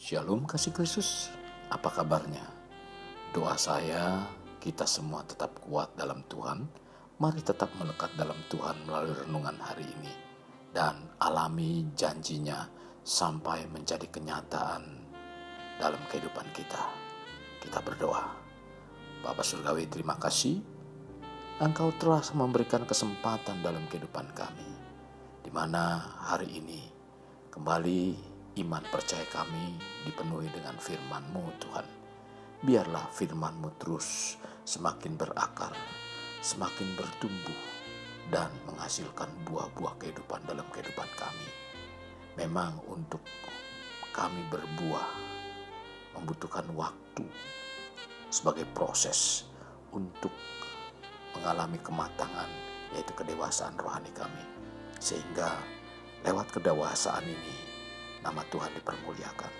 Shalom kasih Kristus, apa kabarnya? Doa saya, kita semua tetap kuat dalam Tuhan. Mari tetap melekat dalam Tuhan melalui renungan hari ini. Dan alami janjinya sampai menjadi kenyataan dalam kehidupan kita. Kita berdoa. Bapa Surgawi, terima kasih. Engkau telah memberikan kesempatan dalam kehidupan kami. Di mana hari ini kembali iman percaya kami dipenuhi dengan firman-Mu Tuhan. Biarlah firman-Mu terus semakin berakar, semakin bertumbuh, dan menghasilkan buah-buah kehidupan dalam kehidupan kami. Memang untuk kami berbuah membutuhkan waktu sebagai proses untuk mengalami kematangan, yaitu kedewasaan rohani kami. Sehingga lewat kedewasaan ini nama Tuhan dipermuliakan.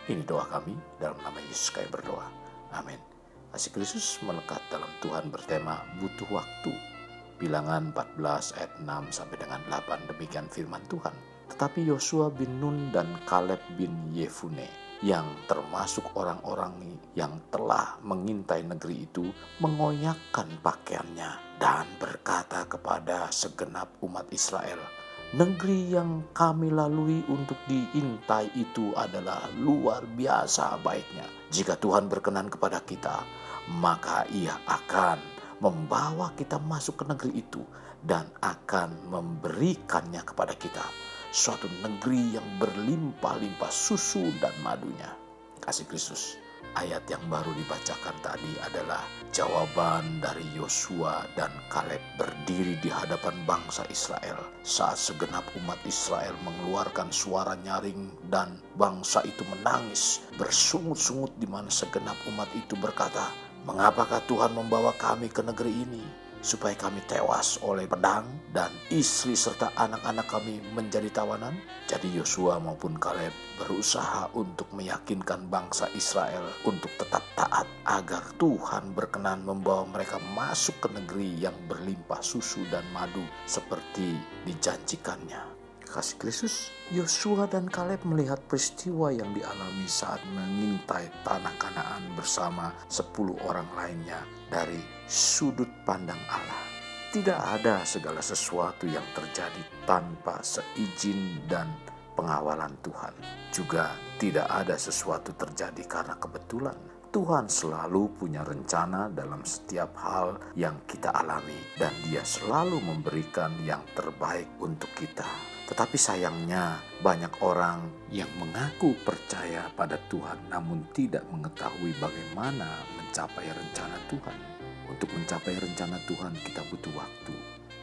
Ini doa kami, dalam nama Yesus kami berdoa. Amin. Kasih Kristus melekat dalam Tuhan bertema butuh waktu. Bilangan 14 ayat 6 sampai dengan 8, demikian firman Tuhan. Tetapi Yosua bin Nun dan Kaleb bin Yefune, yang termasuk orang-orang yang telah mengintai negeri itu, mengoyakkan pakaiannya dan berkata kepada segenap umat Israel, negeri yang kami lalui untuk diintai itu adalah luar biasa baiknya. Jika Tuhan berkenan kepada kita, maka Ia akan membawa kita masuk ke negeri itu dan akan memberikannya kepada kita. Suatu negeri yang berlimpah-limpah susu dan madunya. Kasih Kristus. Ayat yang baru dibacakan tadi adalah jawaban dari Yosua dan Kaleb berdiri di hadapan bangsa Israel saat segenap umat Israel mengeluarkan suara nyaring dan bangsa itu menangis bersungut-sungut, di mana segenap umat itu berkata, mengapakah Tuhan membawa kami ke negeri ini supaya kami tewas oleh pedang dan istri serta anak-anak kami menjadi tawanan? Jadi Yosua maupun Kaleb berusaha untuk meyakinkan bangsa Israel untuk tetap taat agar Tuhan berkenan membawa mereka masuk ke negeri yang berlimpah susu dan madu seperti dijanjikannya. Kasih Kristus, Yosua dan Kaleb melihat peristiwa yang dialami saat mengintai tanah Kanaan bersama 10 orang lainnya dari sudut pandang Allah. Tidak ada segala sesuatu yang terjadi tanpa seizin dan pengawalan Tuhan. Juga tidak ada sesuatu terjadi karena kebetulan. Tuhan selalu punya rencana dalam setiap hal yang kita alami, dan Dia selalu memberikan yang terbaik untuk kita. Tetapi sayangnya banyak orang yang mengaku percaya pada Tuhan namun tidak mengetahui bagaimana mencapai rencana Tuhan. Untuk mencapai rencana Tuhan kita butuh waktu.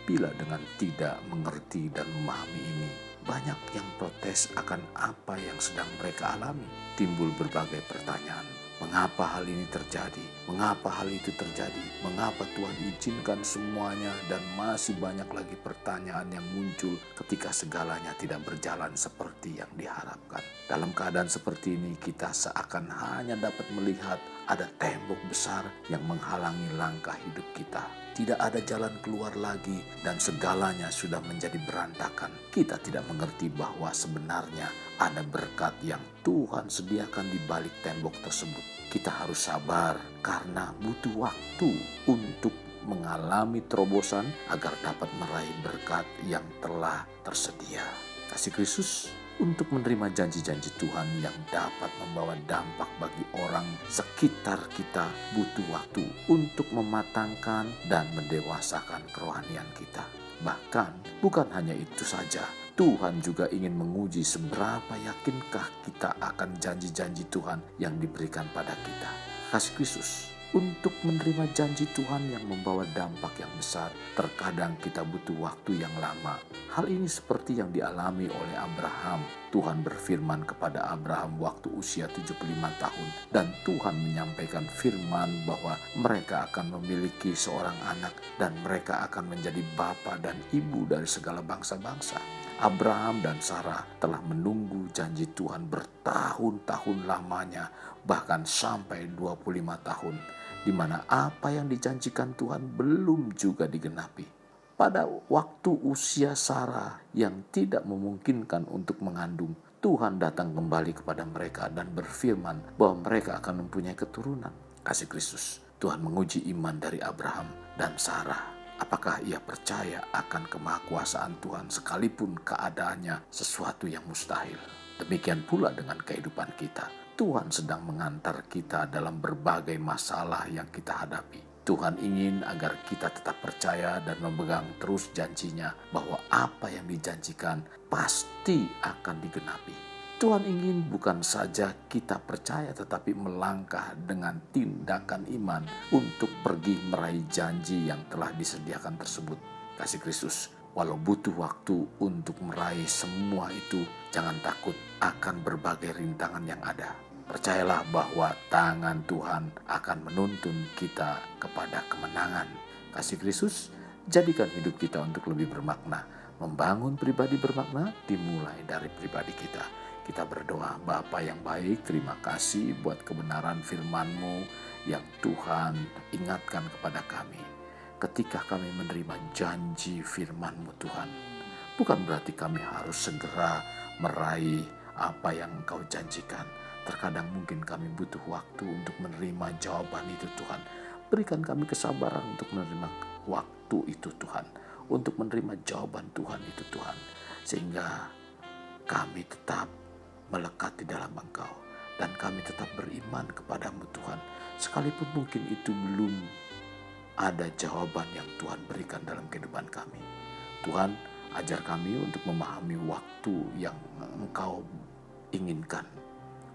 Bila dengan tidak mengerti dan memahami ini, banyak yang protes akan apa yang sedang mereka alami. Timbul berbagai pertanyaan. Mengapa hal ini terjadi? Mengapa hal itu terjadi? Mengapa Tuhan izinkan semuanya? Dan masih banyak lagi pertanyaan yang muncul ketika segalanya tidak berjalan seperti yang diharapkan. Dalam keadaan seperti ini, kita seakan hanya dapat melihat ada tembok besar yang menghalangi langkah hidup kita. Tidak ada jalan keluar lagi dan segalanya sudah menjadi berantakan. Kita tidak mengerti bahwa sebenarnya ada berkat yang Tuhan sediakan di balik tembok tersebut. Kita harus sabar karena butuh waktu untuk mengalami terobosan agar dapat meraih berkat yang telah tersedia. Kasih Kristus, untuk menerima janji-janji Tuhan yang dapat membawa dampak bagi orang sekitar kita, butuh waktu untuk mematangkan dan mendewasakan kerohanian kita. Bahkan bukan hanya itu saja, Tuhan juga ingin menguji seberapa yakinkah kita akan janji-janji Tuhan yang diberikan pada kita. Kasih Kristus, untuk menerima janji Tuhan yang membawa dampak yang besar, terkadang kita butuh waktu yang lama. Hal ini seperti yang dialami oleh Abraham. Tuhan berfirman kepada Abraham waktu usia 75 tahun. Dan Tuhan menyampaikan firman bahwa mereka akan memiliki seorang anak dan mereka akan menjadi bapa dan ibu dari segala bangsa-bangsa. Abraham dan Sarah telah menunggu janji Tuhan bertahun-tahun lamanya, bahkan sampai 25 tahun, di mana apa yang dijanjikan Tuhan belum juga digenapi. Pada waktu usia Sarah yang tidak memungkinkan untuk mengandung, Tuhan datang kembali kepada mereka dan berfirman bahwa mereka akan mempunyai keturunan. Kasih Kristus, Tuhan menguji iman dari Abraham dan Sarah. Apakah ia percaya akan kemahakuasaan Tuhan sekalipun keadaannya sesuatu yang mustahil? Demikian pula dengan kehidupan kita. Tuhan sedang mengantar kita dalam berbagai masalah yang kita hadapi. Tuhan ingin agar kita tetap percaya dan memegang terus janjinya bahwa apa yang dijanjikan pasti akan digenapi. Tuhan ingin bukan saja kita percaya tetapi melangkah dengan tindakan iman untuk pergi meraih janji yang telah disediakan tersebut. Kasih Kristus, walau butuh waktu untuk meraih semua itu, jangan takut akan berbagai rintangan yang ada. Percayalah bahwa tangan Tuhan akan menuntun kita kepada kemenangan. Kasih Kristus, jadikan hidup kita untuk lebih bermakna. Membangun pribadi bermakna dimulai dari pribadi kita. Kita berdoa, Bapa yang baik, terima kasih buat kebenaran firman-Mu yang Tuhan ingatkan kepada kami. Ketika kami menerima janji firman-Mu Tuhan, bukan berarti kami harus segera meraih apa yang Engkau janjikan. Terkadang mungkin kami butuh waktu untuk menerima jawaban itu Tuhan. Berikan kami kesabaran untuk menerima waktu itu Tuhan. Untuk menerima jawaban Tuhan itu Tuhan. Sehingga kami tetap melekat di dalam Engkau. Dan kami tetap beriman kepadamu Tuhan. Sekalipun mungkin itu belum ada jawaban yang Tuhan berikan dalam kehidupan kami. Tuhan, ajar kami untuk memahami waktu yang Engkau inginkan.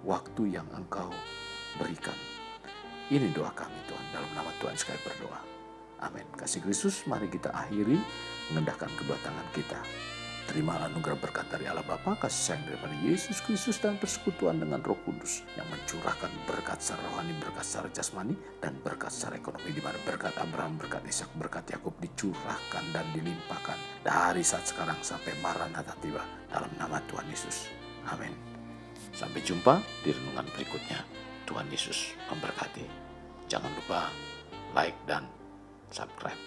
Waktu yang Engkau berikan. Ini doa kami Tuhan, dalam nama Tuhan sekali berdoa. Amin. Kasih Kristus, mari kita akhiri mengendahkan kedua tangan kita. Terimalah anugerah berkat dari Allah Bapa, kasih sayang daripada Yesus Kristus, dan persekutuan dengan Roh Kudus yang mencurahkan berkat secara rohani, berkat secara jasmani, dan berkat secara ekonomi, di mana berkat Abraham, berkat Ishak, berkat Yakub dicurahkan dan dilimpahkan dari saat sekarang sampai Maranatha tiba, dalam nama Tuhan Yesus. Amin. Sampai jumpa di renungan berikutnya. Tuhan Yesus memberkati. Jangan lupa like dan subscribe.